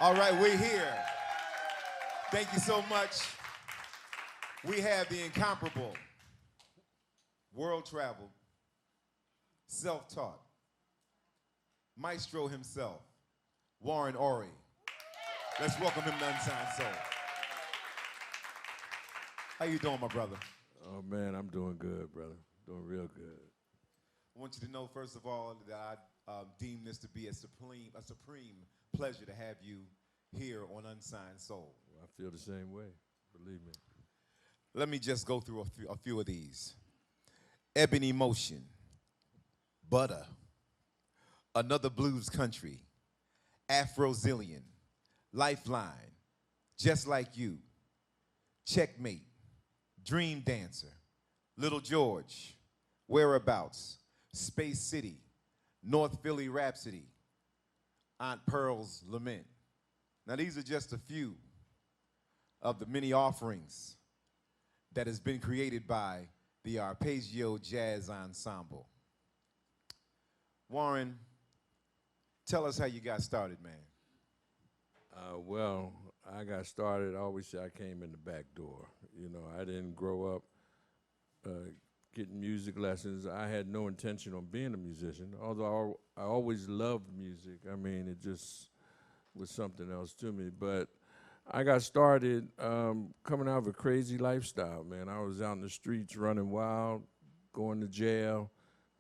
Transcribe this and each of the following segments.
All right, we're here. Thank you so much. We have the incomparable, world-traveled, self-taught, maestro himself, Warren Oree. Let's welcome him to Unsigned Soul. How you doing, my brother? Oh, man, I'm doing good, brother. Doing real good. I want you to know, first of all, that I deem this to be a supreme pleasure to have you here on Unsigned Soul. I feel the same way, believe me. Let me just go through a few of these. Ebony Motion, Butter, Another Blues Country, Afro-Zillion, Lifeline, Just Like You, Checkmate, Dream Dancer, Little George, Whereabouts, Space City, North Philly Rhapsody, Aunt Pearl's Lament. Now these are just a few of the many offerings that has been created by the Arpeggio Jazz Ensemble. Warren, tell us how you got started, man. Well, I got started, I always say I came in the back door. You know, I didn't grow up getting music lessons. I had no intention on being a musician, although I always loved music. I mean, it just was something else to me. But I got started coming out of a crazy lifestyle, man. I was out in the streets running wild, going to jail,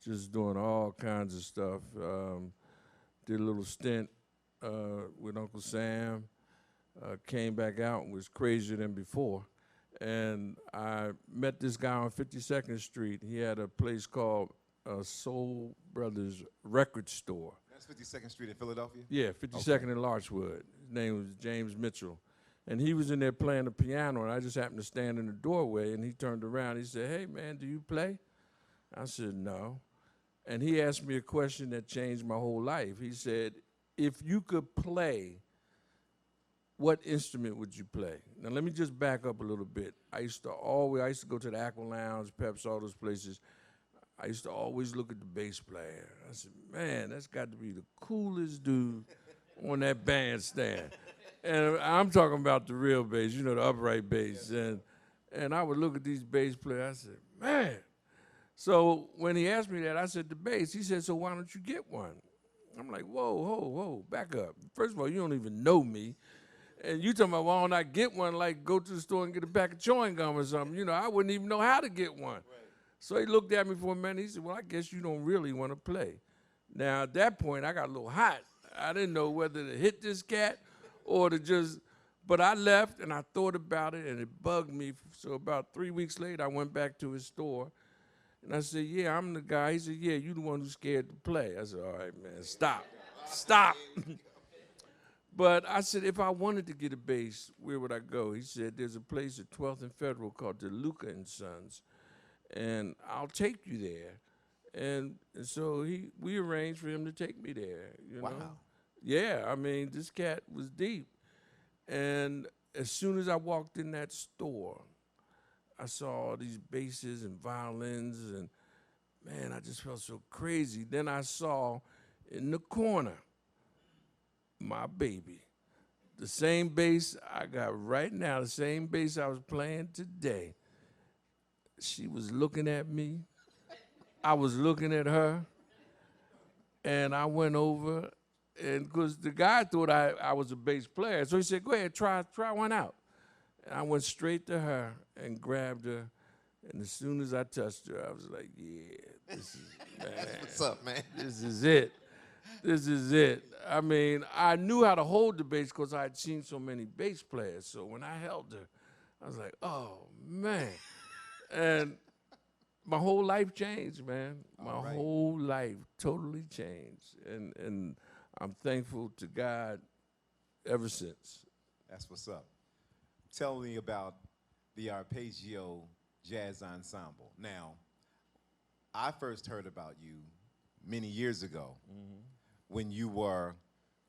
just doing all kinds of stuff. Did a little stint with Uncle Sam, came back out and was crazier than before. And I met this guy on 52nd Street. He had a place called Soul Brothers Record Store. That's 52nd Street in Philadelphia? Yeah, 52nd and Larchwood. His name was James Mitchell. And he was in there playing the piano, and I just happened to stand in the doorway, and he turned around. He said, "Hey, man, do you play?" I said, "No." And he asked me a question that changed my whole life. He said, "If you could play, what instrument would you play?" Now, let me just back up a little bit. I used to go to the Aqua Lounge, Peps, all those places. I used to always look at the bass player. I said, "Man, that's got to be the coolest dude on that bandstand." And I'm talking about the real bass, you know, the upright bass. And I would look at these bass players. I said, "Man." So when he asked me that, I said, "The bass." He said, "So why don't you get one?" I'm like, whoa, back up. First of all, you don't even know me. And you talking about, why don't I get one, like go to the store and get a pack of chewing gum or something. You know, I wouldn't even know how to get one. Right. So he looked at me for a minute. He said, "Well, I guess you don't really want to play." Now, at that point, I got a little hot. I didn't know whether to hit this cat or to just, but I left and I thought about it and it bugged me. So about 3 weeks later, I went back to his store and I said, "Yeah, I'm the guy." He said, "Yeah, you the one who's scared to play." I said, "All right, man, stop. But I said, if I wanted to get a bass, where would I go? He said, "There's a place at 12th and Federal called DeLuca and Sons, and I'll take you there." And so we arranged for him to take me there, you know? Yeah, I mean, this cat was deep. And as soon as I walked in that store, I saw all these basses and violins, and man, I just felt so crazy. Then I saw in the corner, my baby, the same bass I got right now, the same bass I was playing today. She was looking at me. I was looking at her. And I went over, and because the guy thought I was a bass player, so he said, "Go ahead, try one out." And I went straight to her and grabbed her. And as soon as I touched her, I was like, "Yeah, this is, man. That's what's up, man. This is it. This is it." I mean, I knew how to hold the bass because I had seen so many bass players. So when I held her, I was like, "Oh, man." And my whole life changed, man. My whole life totally changed. And I'm thankful to God ever since. That's what's up. Tell me about the Arpeggio Jazz Ensemble. Now, I first heard about you many years ago when you were,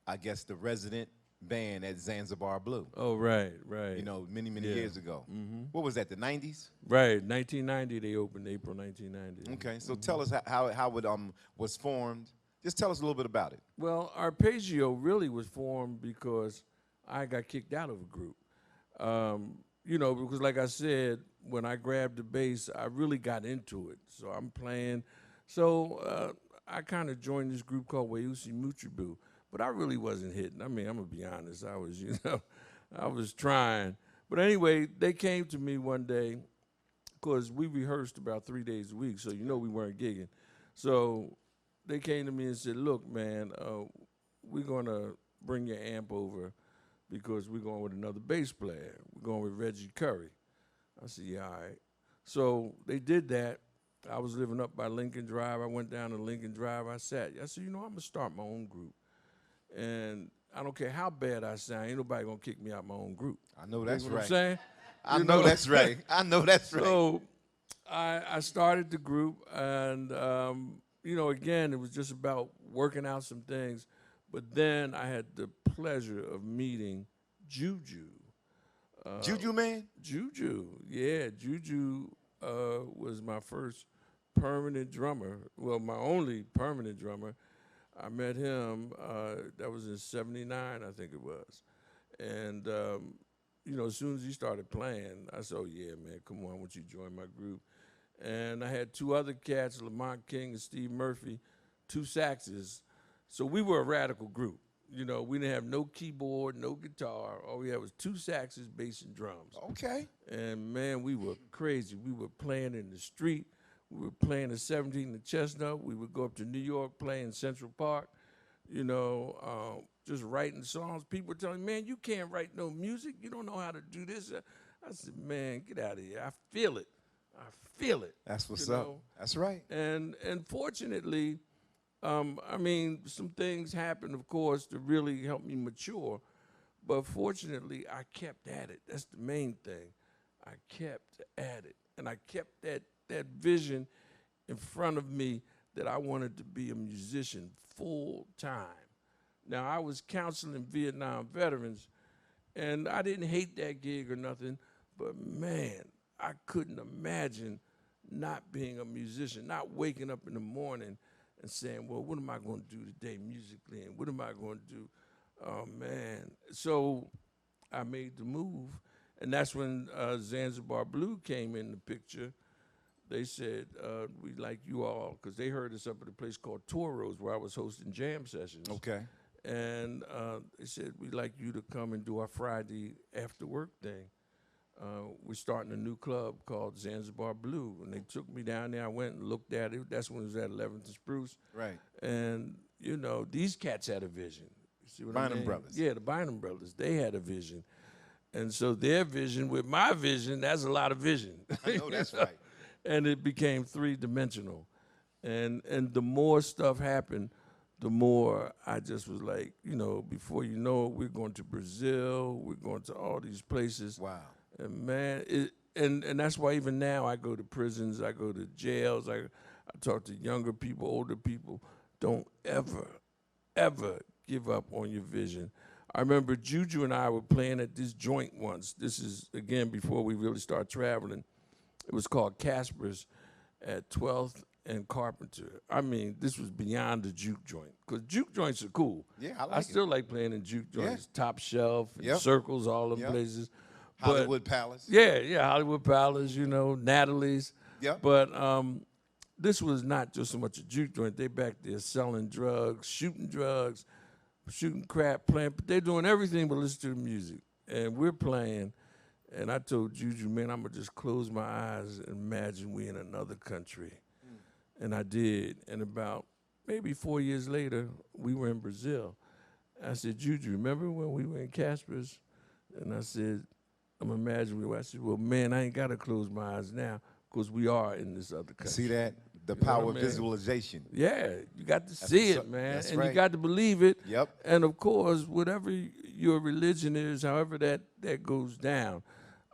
I guess, the resident band at Zanzibar Blue. Oh, right. You know, many years ago. What was that, the 90s? Right, 1990 they opened, April 1990. Okay, so tell us how it was formed. Just tell us a little bit about it. Well, Arpeggio really was formed because I got kicked out of a group. You know, because like I said, when I grabbed the bass, I really got into it. So I'm playing. So I kind of joined this group called Weusi Mutribu, but I really wasn't hitting. I mean, I'm gonna be honest. I was, you know, I was trying. But anyway, they came to me one day because we rehearsed about 3 days a week, so you know we weren't gigging. So they came to me and said, "Look, man, we're gonna bring your amp over because we're going with another bass player. We're going with Reggie Curry." I said, "Yeah, all right." So they did that. I was living up by Lincoln Drive. I went down to Lincoln Drive. I said, you know, I'm going to start my own group. And I don't care how bad I sound, ain't nobody going to kick me out my own group. I know that's You know right. what I'm saying? I know that's right. I know that's right. So I started the group, and, you know, again, it was just about working out some things. But then I had the pleasure of meeting Juju. Juju man? Juju, yeah. Juju was my first permanent drummer. Well, my only permanent drummer. I met him, that was in '79, I think it was. And, you know, as soon as he started playing, I said, "Oh, yeah, man, come on, why don't you join my group?" And I had two other cats, Lamont King and Steve Murphy, two saxes. So we were a radical group. You know, we didn't have no keyboard, no guitar. All we had was two saxes, bass, and drums. Okay. And, man, we were crazy. We were playing in the street. We were playing at 17 and Chestnut. We would go up to New York, play in Central Park, you know, just writing songs. People were telling me, "Man, you can't write no music. You don't know how to do this." I said, "Man, get out of here. I feel it. I feel it." That's what's you up. know? That's right. And fortunately, I mean, some things happened, of course, to really help me mature. But fortunately, I kept at it. That's the main thing. I kept at it. And I kept that vision in front of me that I wanted to be a musician full time. Now, I was counseling Vietnam veterans, and I didn't hate that gig or nothing, but, man, I couldn't imagine not being a musician, not waking up in the morning and saying, "Well, what am I going to do today musically, and what am I going to do?" Oh, man. So I made the move, and that's when Zanzibar Blue came in the picture. They said, "We'd like you all," because they heard us up at a place called Toro's where I was hosting jam sessions. Okay. And they said, "We'd like you to come and do our Friday after work thing. We're starting a new club called Zanzibar Blue." And they took me down there. I went and looked at it. That's when it was at 11th and Spruce. Right. And, you know, these cats had a vision. You see what I Bynum mean? Brothers. Yeah, the Bynum Brothers. They had a vision. And so their vision with my vision, that's a lot of vision. I know that's right. And it became three-dimensional. And the more stuff happened, the more I just was like, you know, before you know it, we're going to Brazil, we're going to all these places. Wow. And, man, and that's why even now I go to prisons, I go to jails, I talk to younger people, older people. Don't ever give up on your vision. I remember Juju and I were playing at this joint once. This is, again, before we really started traveling. It was called Casper's at 12th and Carpenter. I mean, this was beyond the juke joint, because juke joints are cool. Yeah, I like I it. still like playing in juke joints, Top Shelf, and Yep. Circles, all them Yep. places. Hollywood Palace. Yeah, Hollywood Palace, you know, Natalie's. Yep. But this was not just so much a juke joint. They back there selling drugs, shooting crap, playing. But they're doing everything but listen to the music. And we're playing. And I told Juju, "Man, I'm going to just close my eyes and imagine we in another country." And I did. And about maybe 4 years later, we were in Brazil. I said, "Juju, remember when we were in Casper's?" And I said, "I'm imagining." I said, "Well, man, I ain't got to close my eyes now because we are in this other country." See that? The You know power what of I mean? visualization. Yeah, you got to see what's it, up. man. That's and right. you got to believe it. Yep. And, of course, whatever your religion is, however that goes down,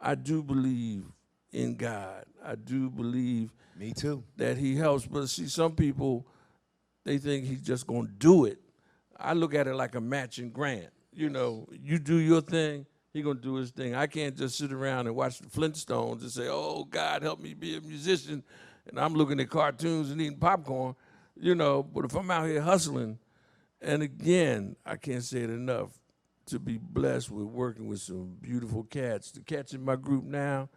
I do believe in God. I do believe Me too. that he helps. But, see, some people, they think he's just going to do it. I look at it like a matching grant. You know, you do your thing, he going to do his thing. I can't just sit around and watch the Flintstones and say, "Oh, God, help me be a musician," and I'm looking at cartoons and eating popcorn, you know. But if I'm out here hustling, and again, I can't say it enough, to be blessed with working with some beautiful cats. The cats in my group now,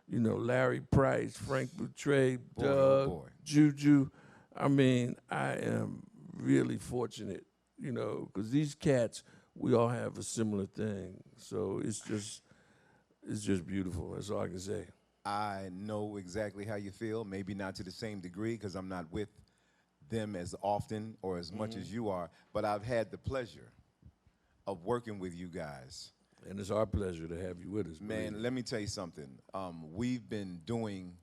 you know, Larry Price, Frank Boutre, Boy, oh Doug, boy. Juju. I mean, I am really fortunate, you know, because these cats, we all have a similar thing. So it's just beautiful. That's all I can say. I know exactly how you feel, maybe not to the same degree because I'm not with them as often or as much as you are, but I've had the pleasure of working with you guys. And it's our pleasure to have you with us. Man, let me tell you something. We've been doing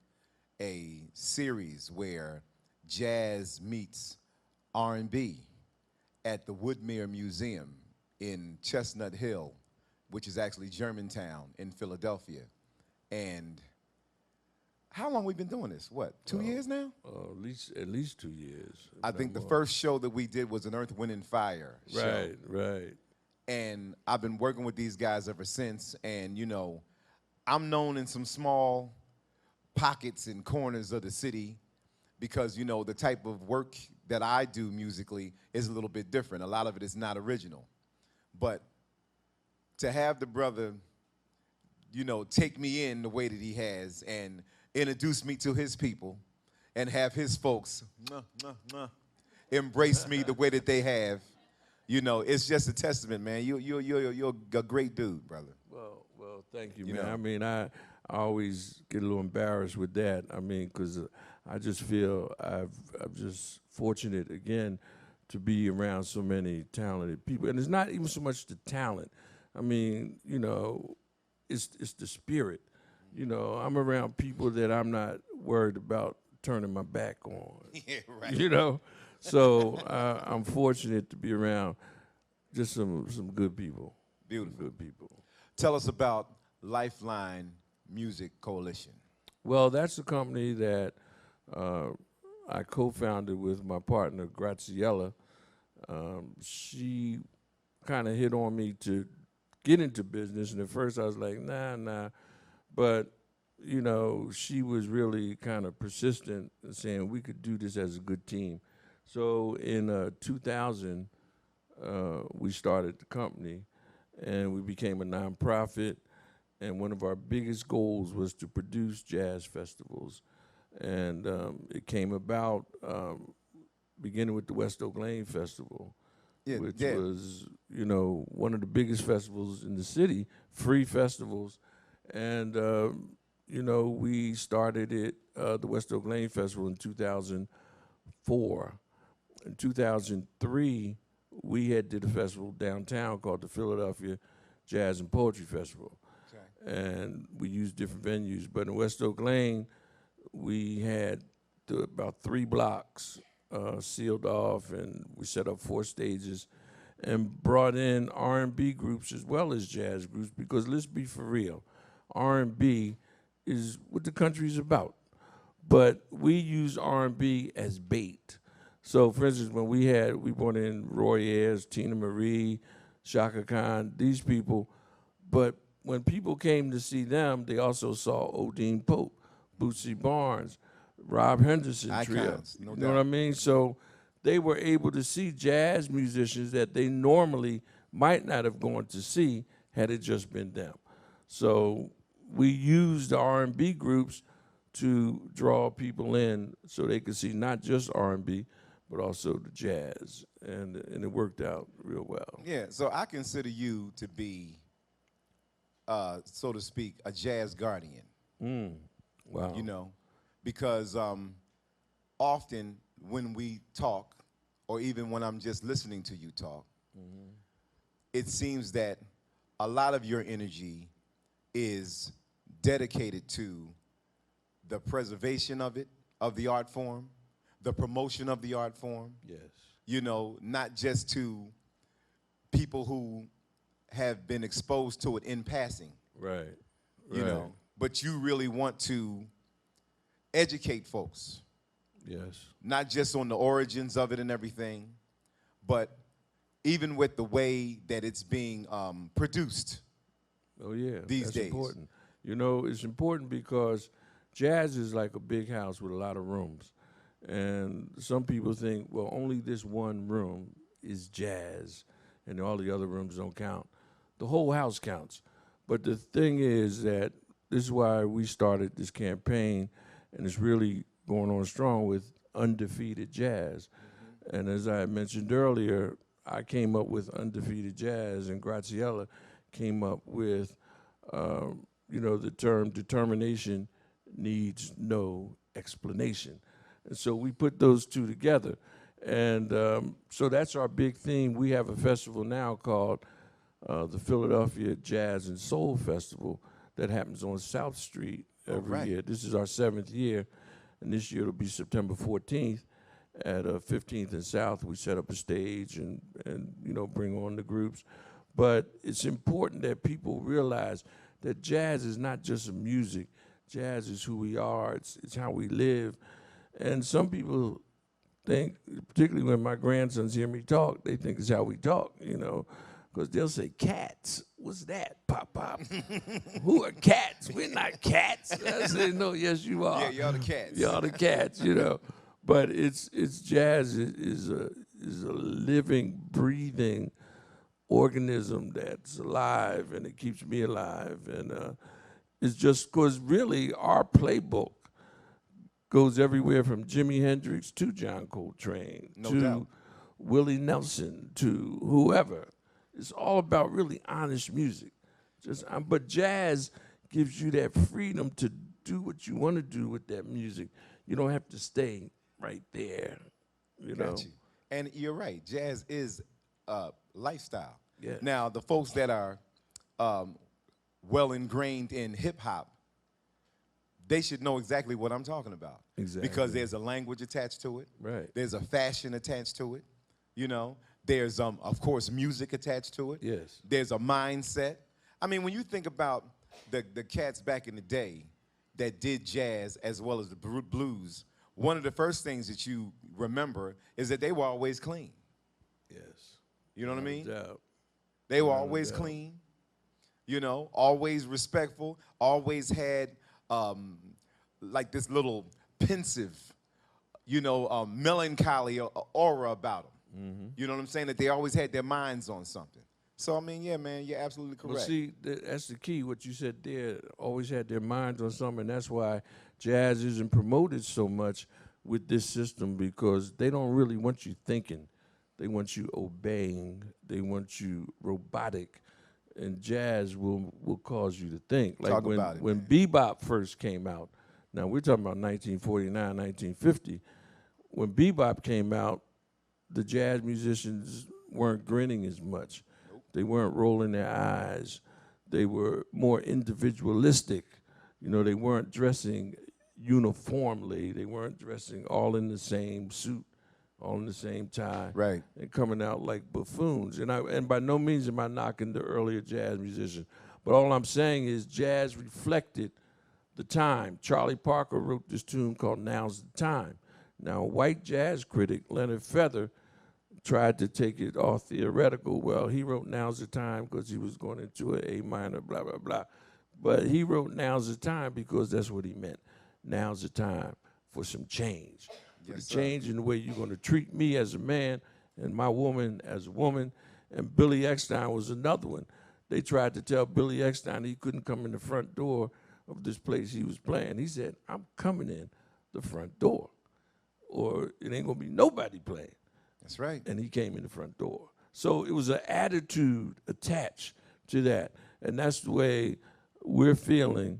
a series where jazz meets R&B at the Woodmere Museum in Chestnut Hill, which is actually Germantown in Philadelphia. And how long we been doing this? What, 2 years now? At least 2 years. I think the first show that we did was an Earth, Wind, and Fire show. Right. And I've been working with these guys ever since. And, you know, I'm known in some small pockets and corners of the city because, you know, the type of work that I do musically is a little bit different. A lot of it is not original. But to have the brother, you know, take me in the way that he has and introduce me to his people and have his folks embrace me the way that they have, you know, it's just a testament, man. You're a great dude, brother. Well, thank you, You man. know. I mean, I always get a little embarrassed with that. I mean, because I just feel I'm just fortunate again to be around so many talented people, and it's not even so much the talent. I mean, you know, it's the spirit. You know, I'm around people that I'm not worried about turning my back on. Yeah, right. You know, so I'm fortunate to be around just some good people. Beautiful. Good people. Tell us about Lifeline Music Coalition. Well, that's a company that I co-founded with my partner, Graciela. She kind of hit on me to get into business, and at first I was like, nah. But, you know, she was really kind of persistent in saying we could do this as a good team. So in 2000, we started the company, and we became a nonprofit. And one of our biggest goals was to produce jazz festivals. And it came about beginning with the West Oak Lane Festival, which was, you know, one of the biggest festivals in the city, free festivals. And, you know, we started it, the West Oak Lane Festival in 2004. In 2003, we did a festival downtown called the Philadelphia Jazz and Poetry Festival. Okay. And we used different venues. But in West Oak Lane, we had about 3 blocks sealed off, and we set up 4 stages and brought in R&B groups as well as jazz groups, because let's be for real, R&B is what the country's about. But we use R&B as bait. So, for instance, when we brought in Oree, Tina Marie, Shaka Khan, these people. But when people came to see them, they also saw Odine Pope, Bootsy Barnes, Rob Henderson Trio. Icons, no you doubt. know what I mean? So they were able to see jazz musicians that they normally might not have gone to see had it just been them. So we used the R&B groups to draw people in so they could see not just R&B, but also the jazz, and it worked out real well. Yeah, so I consider you to be, so to speak, a jazz guardian. Wow. You know, because often when we talk, or even when I'm just listening to you talk, it seems that a lot of your energy is dedicated to the preservation of it, of the art form, the promotion of the art form. Yes. You know, not just to people who have been exposed to it in passing. Right. You know, but you really want to educate folks. Yes. Not just on the origins of it and everything, but even with the way that it's being produced. Oh, yeah. These That's days. important. You know, it's important because jazz is like a big house with a lot of rooms. And some people think, well, only this one room is jazz, and all the other rooms don't count. The whole house counts. But the thing is that this is why we started this campaign, and it's really going on strong with Undefeated Jazz. And as I mentioned earlier, I came up with Undefeated Jazz, and Graciela came up with, the term determination needs no explanation. And so we put those two together. And so that's our big theme. We have a festival now called the Philadelphia Jazz and Soul Festival that happens on South Street every year. This is our 7th year, and this year it'll be September 14th at 15th and South. We set up a stage and bring on the groups. But it's important that people realize that jazz is not just a music. Jazz is who we are. It's how we live. And some people think, particularly when my grandsons hear me talk, they think it's how we talk, because they'll say, cats. What's that, Pop? Who are cats? We're not cats. I say, no, yes, you are. Yeah, y'all the cats. Y'all the cats, But it's jazz is a living, breathing organism that's alive, and it keeps me alive. And it's just because really our playbook goes everywhere from Jimi Hendrix to John Coltrane No doubt. Willie Nelson to whoever. It's all about really honest music. But jazz gives you that freedom to do what you want to do with that music. You don't have to stay right there, Got you. And you're right. Jazz is lifestyle. Yeah. Now, the folks that are well ingrained in hip hop, they should know exactly what I'm talking about. Exactly. Because there's a language attached to it. Right. There's a fashion attached to it. There's of course music attached to it. Yes. There's a mindset. I mean, when you think about the cats back in the day that did jazz as well as the blues, one of the first things that you remember is that they were always clean. Yes. You know what I mean? Doubt. They were always clean, always respectful, always had like this little pensive, melancholy aura about them. Mm-hmm. You know what I'm saying? That they always had their minds on something. So, I mean, yeah, man, you're absolutely correct. Well, see, that's the key. What you said there, always had their minds on something. And that's why jazz isn't promoted so much with this system, because they don't really want you thinking. They want you obeying. They want you robotic. And jazz will cause you to think. Like Talk about it, when man. bebop first came out, now we're talking about 1949, 1950. When bebop came out, the jazz musicians weren't grinning as much. Nope. They weren't rolling their eyes. They were more individualistic. They weren't dressing uniformly. They weren't dressing all in the same suit, all in the same tie, Right. and coming out like buffoons. And by no means am I knocking the earlier jazz musicians, but all I'm saying is jazz reflected the time. Charlie Parker wrote this tune called "Now's the Time." Now, a white jazz critic, Leonard Feather, tried to take it all theoretical. Well, he wrote "Now's the Time" because he was going into an A minor, blah, blah, blah. But he wrote "Now's the Time" because that's what he meant. Now's the time for some change. For the change in the way you're going to treat me as a man and my woman as a woman. And Billy Eckstine was another one. They tried to tell Billy Eckstine he couldn't come in the front door of this place he was playing. He said, I'm coming in the front door, or it ain't going to be nobody playing. That's right. And he came in the front door. So it was an attitude attached to that. And that's the way we're feeling.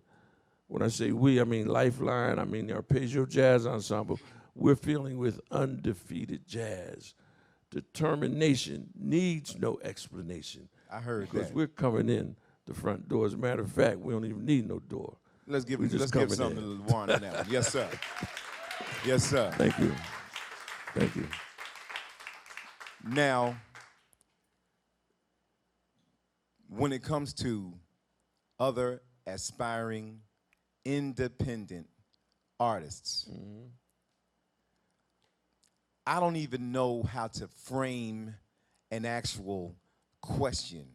When I say we, I mean Lifeline, I mean the Arpeggio Jazz Ensemble. We're feeling with Undefeated Jazz. Determination needs no explanation. I heard because that. we're coming in the front door. As a matter of fact, we don't even need no door. Let's give We just something coming to in. LeJuan on that one. Yes, sir. Yes, sir. Thank you. Thank you. Now, when it comes to other aspiring independent artists, I don't even know how to frame an actual question,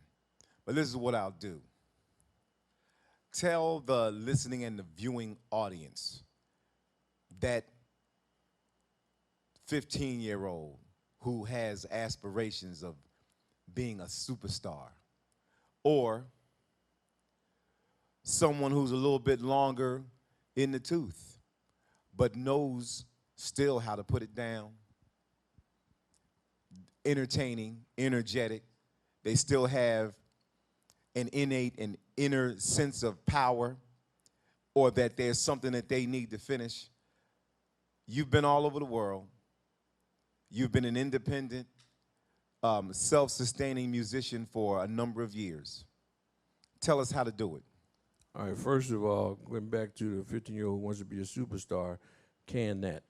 but this is what I'll do. Tell the listening and the viewing audience that 15-year-old who has aspirations of being a superstar or someone who's a little bit longer in the tooth, but knows still how to put it down, entertaining, energetic. They still have an innate and inner sense of power, or that there's something that they need to finish. You've been all over the world. You've been an independent, self-sustaining musician for a number of years. Tell us how to do it. All right, first of all, going back to the 15-year-old who wants to be a superstar, can that.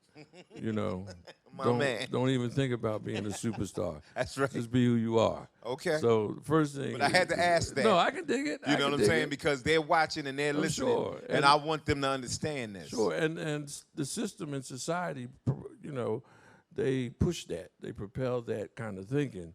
You know, don't even think about being a superstar. That's right. Just be who you are. Okay. So the first thing. But I had to ask that. No, I can dig it. You know what I'm saying? Because they're watching and they're listening. Sure. And I want them to understand this. Sure. And the system in society, you know, they push that. They propel that kind of thinking.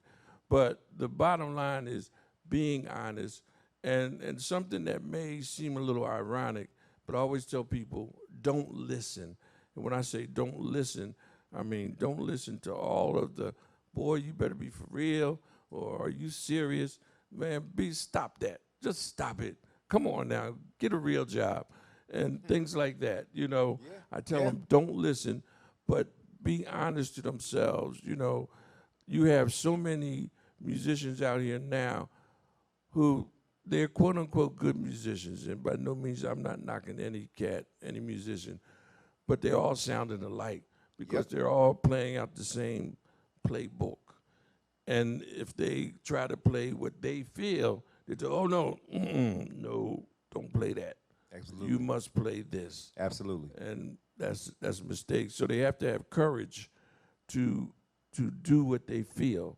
But the bottom line is being honest, and something that may seem a little ironic, but I always tell people, don't listen. And when I say don't listen, I mean don't listen to all of the, boy, you better be for real, or are you serious? Man, stop that. Just stop it. Come on now, get a real job. And things like that, you know. Yeah. I tell them, don't listen, but be honest to themselves. You know, you have so many musicians out here now who they're quote-unquote good musicians, and by no means I'm not knocking any musician, but they're all sounding alike because they're all playing out the same playbook. And if they try to play what they feel, they say, oh, no, no, don't play that. Absolutely. You must play this. Absolutely. And that's a mistake. So they have to have courage to do what they feel.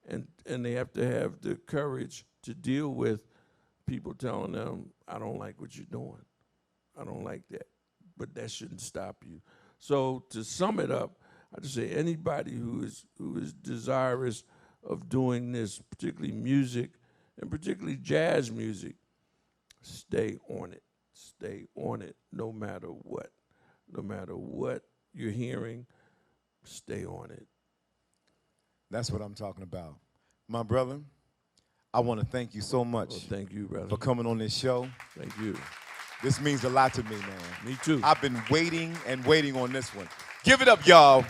And they have to have the courage to deal with people telling them, I don't like what you're doing. I don't like that. But that shouldn't stop you. So to sum it up, I just say anybody who is desirous of doing this, particularly music, and particularly jazz music, stay on it. Stay on it no matter what. No matter what you're hearing, stay on it. That's what I'm talking about. My brother, I want to thank you so much. Well, thank you, brother. For coming on this show. Thank you. This means a lot to me, man. Me too. I've been waiting and waiting on this one. Give it up, y'all,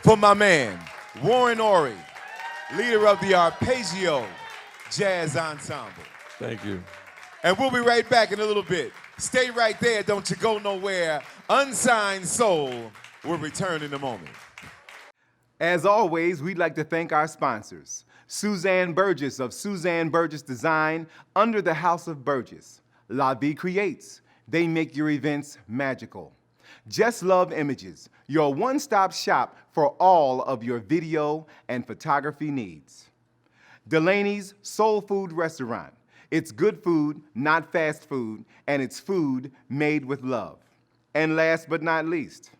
for my man, Oree, leader of the Arpeggio Jazz Ensemble. Thank you. And we'll be right back in a little bit. Stay right there. Don't you go nowhere. Unsigned Soul will return in a moment. As always, we'd like to thank our sponsors. Suzanne Burgess of Suzanne Burgess Design, under the House of Burgess. La Vie Creates. They make your events magical. Just Love Images, your one-stop shop for all of your video and photography needs. Delaney's Soul Food Restaurant. It's good food, not fast food, and it's food made with love. And last but not least,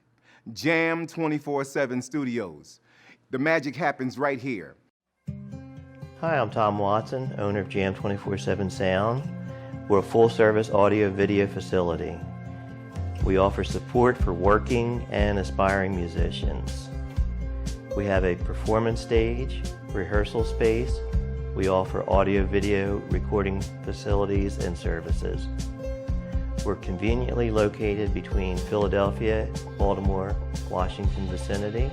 Jam 24/7 Studios. The magic happens right here. Hi, I'm Tom Watson, owner of Jam 24/7 Sound. We're a full-service audio-video facility. We offer support for working and aspiring musicians. We have a performance stage, rehearsal space. We offer audio-video recording facilities and services. We're conveniently located between Philadelphia, Baltimore, Washington vicinity,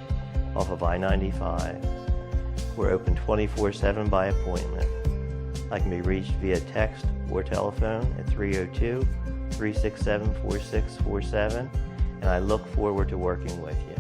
off of I-95. We're open 24/7 by appointment. I can be reached via text or telephone at 302-367-4647, and I look forward to working with you.